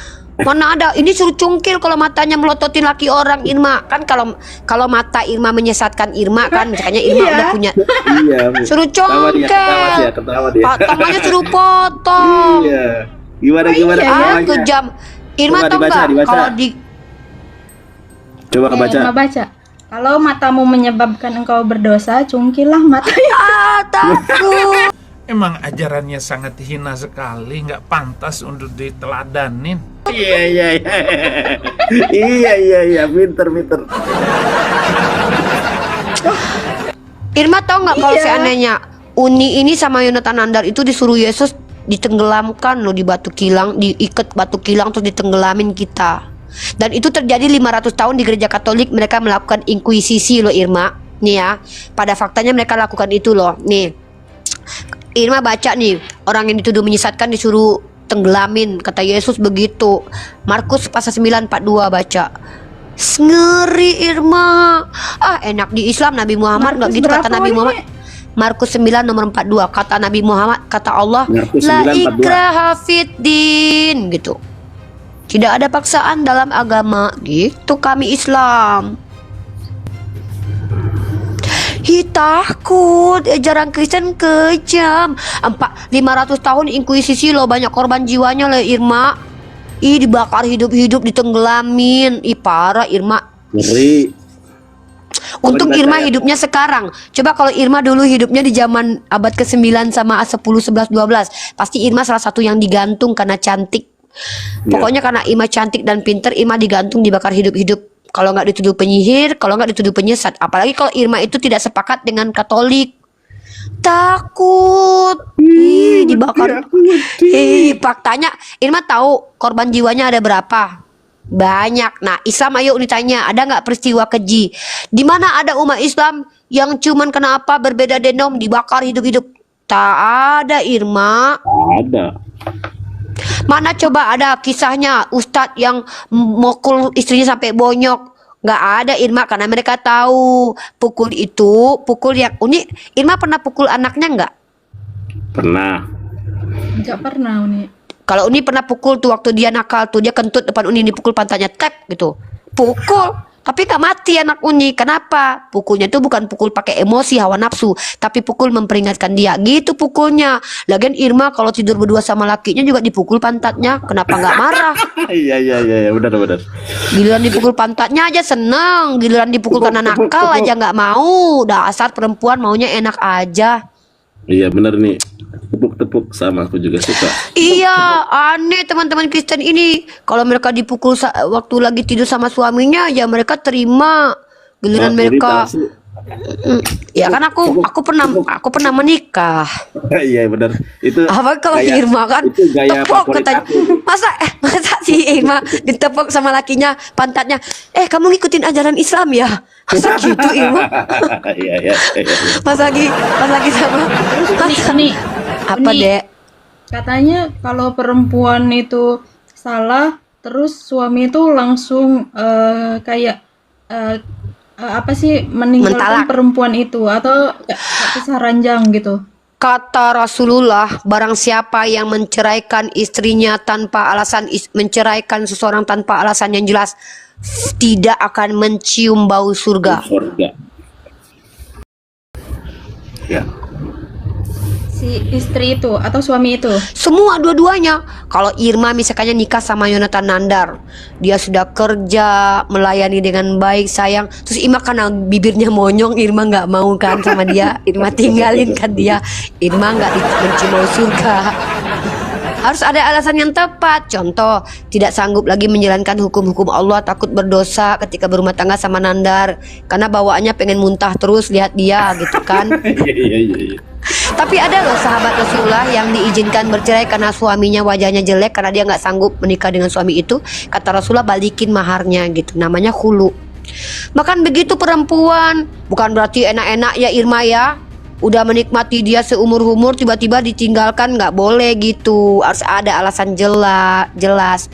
Mana ada, ini suruh cungkil kalau matanya melototin laki orang. Irma kan, kalau mata Irma menyesatkan Irma kan, misalnya Irma Iya. udah punya, Iya. suruh Ketawa dia, congkel, ketawa dia. tangannya suruh potong. Iya. Gimana Oh, gimana iya, Ah, ketawanya? kejam. Irma Coba tau dibaca, nggak dibaca. kalau di Coba kebaca. Irma baca. Kalau matamu menyebabkan engkau berdosa, cungkilah matanya. takut. Emang ajarannya sangat hina sekali, nggak pantas untuk diteladanin. Iya iya iya. Iya, pinter. Irma tahu nggak kalau Iya. seandainya Uni ini sama Yonatan Nandar itu disuruh Yesus ditenggelamkan loh di batu kilang, diikat batu kilang terus ditenggelamin kita. Dan itu terjadi 500 tahun di gereja Katolik, mereka melakukan inkuisisi loh Irma. Nih ya, pada faktanya mereka lakukan itu loh. Nih, Irma baca nih, orang yang dituduh menyesatkan disuruh tenggelamin, kata Yesus begitu. Markus pasal 9:42 baca. Ngeri Irma. Ah, enak di Islam Nabi Muhammad nggak Markus gitu kata berapa Nabi ini? Muhammad. Markus 9 nomor 42 kata Nabi Muhammad, kata Allah, Markus la 9:42. ikraha fiddin gitu. Tidak ada paksaan dalam agama gitu kami Islam. Takut, ajaran Kristen kejam. 500 tahun inkuisisi loh, banyak korban jiwanya loh Irma. Dibakar hidup-hidup, ditenggelamin. Parah Irma. Ngeri. Untung Coba dibaca Irma ya. hidupnya sekarang. Coba kalau Irma dulu hidupnya di zaman abad ke-9 sama 10, 11, 12, pasti Irma salah satu yang digantung karena cantik. Ya. Pokoknya karena Irma cantik dan pinter, Irma digantung, dibakar hidup-hidup. Kalau nggak dituduh penyihir, kalau nggak dituduh penyesat. Apalagi kalau Irma itu tidak sepakat dengan Katolik. Takut. Dibakar. Faktanya Irma tahu korban jiwanya ada berapa? Banyak. Nah, Islam ayo ditanya, ada nggak peristiwa keji? Di mana ada umat Islam yang cuman kenapa berbeda denom dibakar hidup-hidup? Tak ada Irma. Ada. Mana coba ada kisahnya Ustadz yang mukul istrinya sampai bonyok? Nggak ada Irma, karena mereka tahu pukul itu pukul yang unik. Irma pernah pukul anaknya nggak? Pernah. Enggak pernah, Uni. Kalau Uni pernah pukul tuh waktu dia nakal tuh, dia kentut depan Uni, dipukul pantatnya tep gitu. Pukul, tapi nggak mati anak Uni. Kenapa? Pukulnya tuh bukan pukul pakai emosi, hawa nafsu, tapi pukul memperingatkan dia. Gitu pukulnya. Lagian Irma kalau tidur berdua sama lakinya juga dipukul pantatnya. Kenapa nggak marah? Iya, benar. Giliran dipukul pantatnya aja seneng, giliran dipukul karena nakal aja nggak mau. Dasar perempuan maunya enak aja. Iya benar nih. Tepuk-tepuk sama aku juga suka. Iya, aneh teman-teman Kristen ini. Kalau mereka dipukul waktu lagi tidur sama suaminya, ya mereka terima. Giliran mereka, ya kan aku pernah menikah. Iya benar. Itu Apa kalau gaya- Irma kan itu gaya tepuk favorit katanya. aku. Masa si Irma ditepuk sama lakinya pantatnya. Kamu ngikutin ajaran Islam ya? Masa gitu Irma? Iya. Pas lagi sama Uni, apa Uni, Dek? katanya kalau perempuan itu salah, terus suami itu langsung kayak apa sih, meninggalkan Mentalak. perempuan itu atau pisah ranjang gitu. Kata Rasulullah, barang siapa yang menceraikan istrinya tanpa alasan, menceraikan seseorang tanpa alasan yang jelas, tidak akan mencium bau surga. Surga. Ya. Si istri itu atau suami itu? Semua dua-duanya. Kalau Irma misalkannya nikah sama Yonatan Nandar, dia sudah kerja, melayani dengan baik, sayang. Terus Irma karena bibirnya monyong, Irma nggak mau kan sama dia. Irma tinggalin kan dia. Irma nggak benci mau surga. Harus ada alasan yang tepat. Contoh, tidak sanggup lagi menjalankan hukum-hukum Allah, takut berdosa ketika berumah tangga sama Nandar, karena bawaannya pengen muntah terus lihat dia gitu kan. Iya. Tapi ada loh sahabat Rasulullah yang diizinkan bercerai karena suaminya wajahnya jelek, karena dia nggak sanggup menikah dengan suami itu. Kata Rasulullah, balikin maharnya gitu. Namanya khulu. Bahkan begitu perempuan, bukan berarti enak-enak ya Irma ya. Udah menikmati dia seumur-umur, tiba-tiba ditinggalkan, nggak boleh gitu. Harus ada alasan jelas.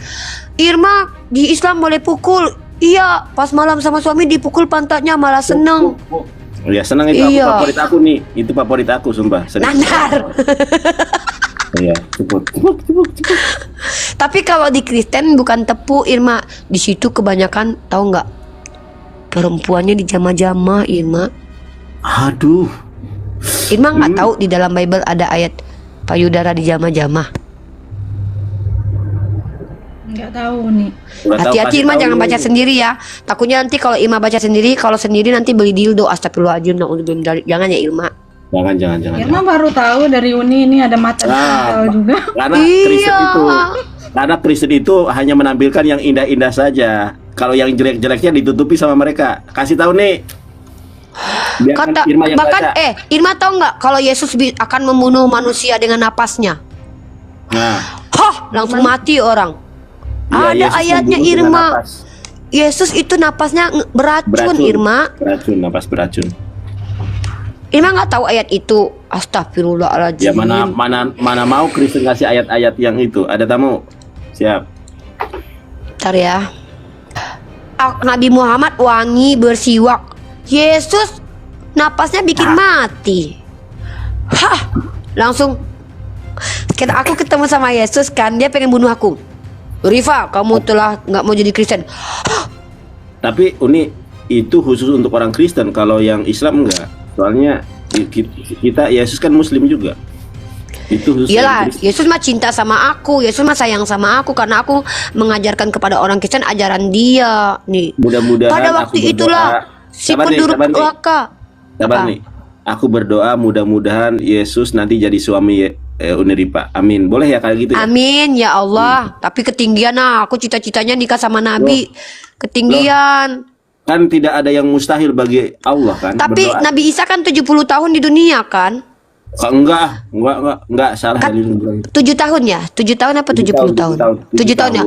Irma di Islam boleh pukul. Iya, pas malam sama suami dipukul pantatnya malah seneng. Ya senang itu. Iya. Favorit aku nih. Itu favorit aku sumpah. Serius. Nandar. Iya, cepet. Tapi kalau di Kristen bukan tepuk Irma. Di situ kebanyakan tahu nggak? Perempuannya dijamah-jamah Irma. Aduh. Irma nggak tahu di dalam Bible ada ayat payudara dijamah-jamah. Nggak tahu nih. Nggak tahu, Hati-hati kasih Irma, tahu jangan dulu. baca sendiri ya. Takutnya nanti kalau Irma baca sendiri, kalau sendiri nanti beli dildo. Astagfirullahaladzim, na'udzubillah. Jangan ya Irma. Jangan. Irma baru tahu dari Uni ini ada mata juga. Karena Kristen itu hanya menampilkan yang indah-indah saja. Kalau yang jelek-jeleknya ditutupi sama mereka. Kasih tahu nih. Biarkan Kata Irma yang bahkan baca. Irma tahu nggak kalau Yesus akan membunuh manusia dengan napasnya? Nah, Hah, langsung mati orang. ya, Ada Yesus ayatnya membunuh dengan Irma. napas. Yesus itu napasnya beracun Irma. Napas beracun. Irma nggak tahu ayat itu. Astagfirullahaladzim. Ya mana mau Kristen kasih ayat-ayat yang itu. Ada tamu. Siap. Bentar ya. Nabi Muhammad wangi bersiwak. Yesus napasnya bikin mati. Hah, langsung kita aku ketemu sama Yesus kan, dia pengen bunuh aku. Rifa, kamu telah nggak mau jadi Kristen. Tapi Uni itu khusus untuk orang Kristen. Kalau yang Islam enggak. Soalnya kita Yesus kan Muslim juga. Itu khusus Iyalah, orang Kristen. Yesus mah cinta sama aku. Yesus mah sayang sama aku karena aku mengajarkan kepada orang Kristen ajaran dia. Nih. Mudah-mudahan Pada aku waktu berdoa. itulah si Sabar nih, penduduk sabar nih. neraka. Sabar Apa? nih. Aku berdoa mudah-mudahan Yesus nanti jadi suami Uniripa. Amin. Boleh ya kayak gitu ya? Amin ya Allah. Tapi ketinggian aku cita-citanya nikah sama Nabi. Ketinggian. Kan tidak ada yang mustahil bagi Allah kan. Tapi berdoa. Nabi Isa kan 70 tahun di dunia kan? Enggak salah Kan tadi lu bilang. 7 tahun ya? 7 tahun apa 70 tahun? 7 tahun ya?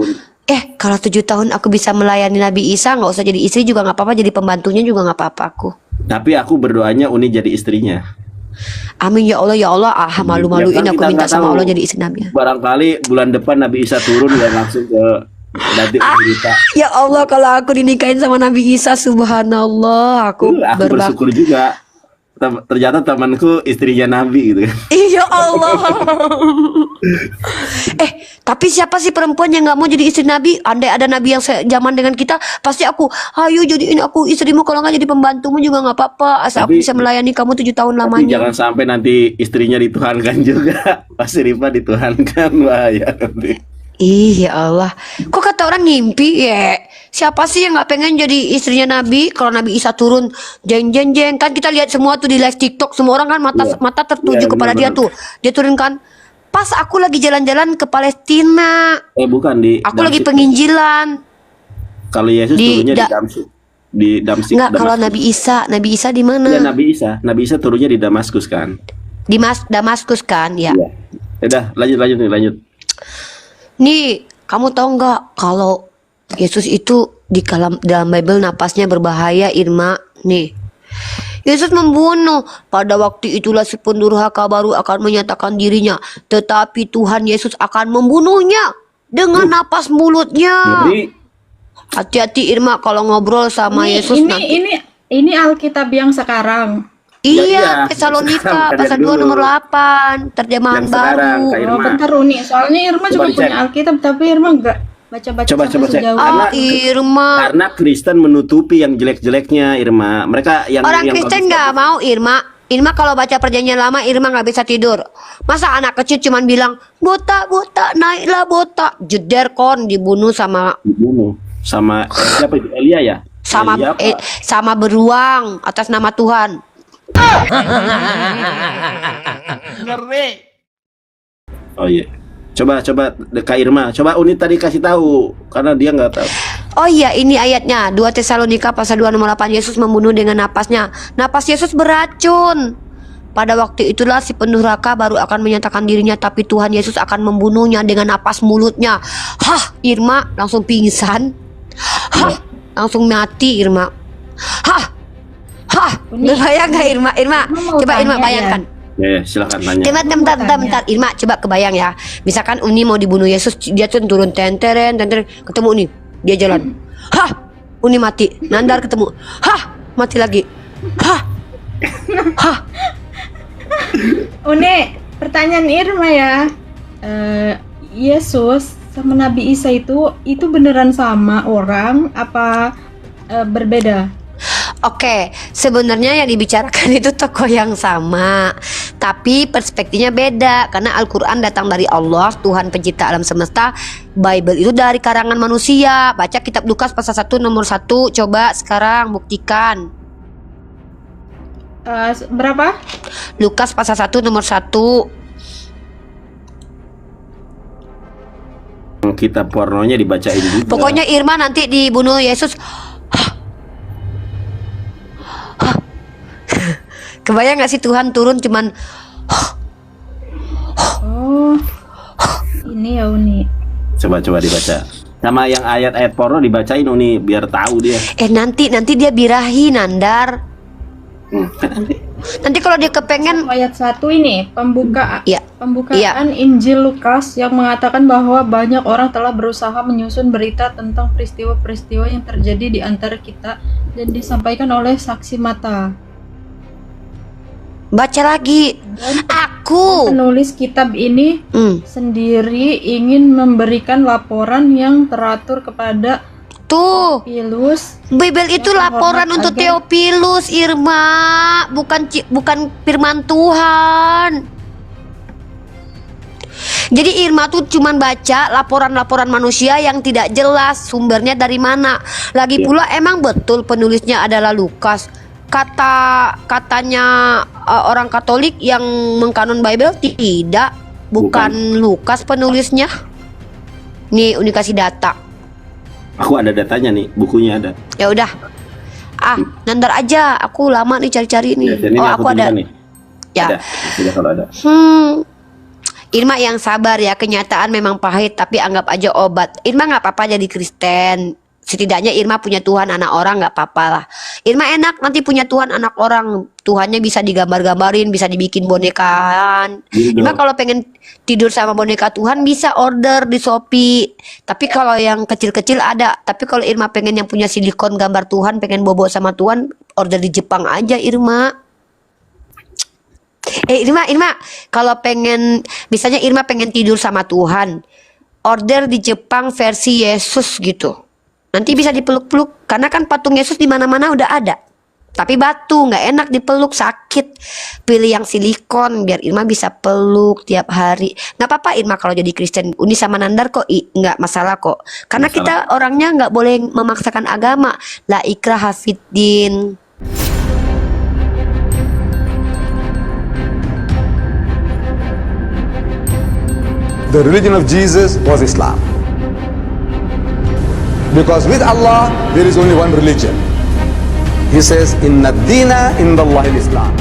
Kalau 7 tahun aku bisa melayani Nabi Isa, nggak usah jadi istri juga nggak apa-apa, jadi pembantunya juga nggak apa-apa aku. Tapi aku berdoanya Uni jadi istrinya. Amin ya Allah, ya Allah. Malu-maluin Ya kan aku kita minta nggak sama tahu. Allah jadi istri Nabi. Barangkali bulan depan Nabi Isa turun ya langsung ke nanti cerita. Ya Allah, kalau aku dinikahin sama Nabi Isa, subhanallah, aku Aku bersyukur juga. Ternyata temanku istrinya Nabi gitu kan. Iya Allah. Tapi siapa sih perempuan yang nggak mau jadi istri Nabi? Andai ada Nabi yang zaman dengan kita, pasti aku, ayo jadiin aku istrimu, kalau nggak jadi pembantumu juga nggak apa-apa, asal aku Tapi- bisa melayani kamu 7 tahun Tapi lamanya. jangan sampai nanti istrinya dituhankan juga. Pasti Rifa dituhankan, bahaya nanti. Ih ya Allah, kok kata orang ngimpi ya? Siapa sih yang nggak pengen jadi istrinya Nabi? Kalau Nabi Isa turun, jeng kan kita lihat semua tuh di live TikTok, semua orang kan mata tertuju Iya, kepada dia benar-benar. tuh. Dia turun kan. Pas aku lagi jalan-jalan ke Palestina, Bukan di aku lagi Damsyik. penginjilan. Kalau Yesus di turunnya di da- Damsyik. Di Damsyik. Nggak, kalau Damaskus. Nabi Isa di mana? Ya, Nabi Isa turunnya di Damaskus kan. Di Damaskus kan ya. Iya. Udah, lanjut. Nih, kamu tahu nggak kalau Yesus itu di dalam Bible napasnya berbahaya, Irma? Nih, Yesus membunuh. Pada waktu itulah si pendurhaka baru akan menyatakan dirinya, tetapi Tuhan Yesus akan membunuhnya dengan napas mulutnya. Jadi Hati-hati Irma kalau ngobrol sama Yesus nanti. Ini Alkitab yang sekarang. Ya, iya. Iya, Tesalonika Sekarang, pasal lihat 2 dulu. nomor 8, terjemahan Yang sekarang, baru. Kak Irma. Bentar Uni, soalnya Irma Coba juga dicek. punya Alkitab, tapi Irma nggak baca-baca Coba sampai cek. sejauh Karena- Irma. karena Kristen menutupi yang jelek-jeleknya, Irma. Mereka yang Orang yang Kristen bagus- nggak mau Irma. Irma kalau baca perjanjian lama Irma nggak bisa tidur. Masa anak kecil cuman bilang botak botak naiklah botak, jeder kon dibunuh sama Dibunuh sama siapa itu? Elia ya? sama Elia apa? sama beruang atas nama Tuhan. Ngeri. Oh iya. Coba Kak Irma, coba Uni tadi kasih tahu karena dia nggak tahu. Oh iya, ini ayatnya 2 Tesalonika pasal 2 nomor 8. Yesus membunuh dengan napasnya. Napas Yesus beracun. Pada waktu itulah si penuh raka baru akan menyatakan dirinya, tapi Tuhan Yesus akan membunuhnya dengan napas mulutnya. Hah, Irma langsung pingsan. Hah, langsung mati Irma. Hah, hah, bayang gak Irma? Irma, mau coba Irma tanya bayangkan. Ya, silakan tanya. Bentar, Irma coba kebayang ya. Misalkan Uni mau dibunuh Yesus, dia tuh turun tenteren, ketemu Uni, dia jalan. Hah, Uni mati. Nandar ketemu. Hah, mati lagi. Hah, hah. Une, pertanyaan Irma ya. Yesus sama Nabi Isa itu beneran sama orang apa berbeda? Oke, sebenarnya yang dibicarakan itu tokoh yang sama, tapi perspektifnya beda karena Al-Quran datang dari Allah, Tuhan pencipta alam semesta. Bible itu dari karangan manusia. Baca kitab Lukas pasal 1 nomor 1. Coba sekarang buktikan. Berapa? Lukas pasal 1 nomor 1. Kitab pornonya dibacain juga. Pokoknya Irma nanti dibunuh Yesus. Kebayang gak sih Tuhan turun cuman Oh, ini ya Uni. Coba dibaca. Sama yang ayat-ayat porno dibacain Uni biar tahu dia. nanti dia birahi Nandar. Nanti kalau dia kepengen Ayat 1 ini pembukaan Iya. Injil Lukas yang mengatakan bahwa banyak orang telah berusaha menyusun berita tentang peristiwa-peristiwa yang terjadi di antara kita dan disampaikan oleh saksi mata. baca lagi. Aku Penulis kitab ini sendiri ingin memberikan laporan yang teratur kepada tuh Theophilus. Bible itu Yang laporan terhormat untuk agen. Theophilus Irma, bukan firman Tuhan. Jadi Irma tuh cuman baca laporan-laporan manusia yang tidak jelas sumbernya dari mana. Lagi pula emang betul penulisnya adalah Lukas. Katanya orang Katolik yang mengkanon Bible tidak, bukan Lukas penulisnya. Nih Uni kasih data. Aku ada datanya nih, bukunya ada. Ya udah. Nandar aja, aku lama nih cari-cari nih. Ya, dan ini aku ada. tunjukkan nih. Ya. Ada, sudah kalau ada. Irma yang sabar ya, kenyataan memang pahit tapi anggap aja obat. Irma nggak apa-apa jadi Kristen. Setidaknya Irma punya Tuhan anak orang, nggak apa-apa lah. Irma enak nanti punya Tuhan anak orang. Tuhannya bisa digambar-gambarin, bisa dibikin bonekaan. Irma kalau pengen tidur sama boneka Tuhan bisa order di Shopee. Tapi kalau yang kecil-kecil ada. Tapi kalau Irma pengen yang punya silikon gambar Tuhan, pengen bobo sama Tuhan, order di Jepang aja Irma. Irma, kalau pengen, misalnya Irma pengen tidur sama Tuhan, order di Jepang versi Yesus gitu. Nanti bisa dipeluk-peluk, karena kan patung Yesus di mana-mana udah ada. Tapi batu nggak enak dipeluk, sakit. Pilih yang silikon biar Irma bisa peluk tiap hari. Nggak apa-apa Irma kalau jadi Kristen. Uni sama Nandar kok nggak masalah kok. Karena kita orangnya nggak boleh memaksakan agama. La ikraha fiddin. The religion of Jesus was Islam. Because with Allah, there is only one religion. He says, Inna ad-dina inda Allahi al-Islam.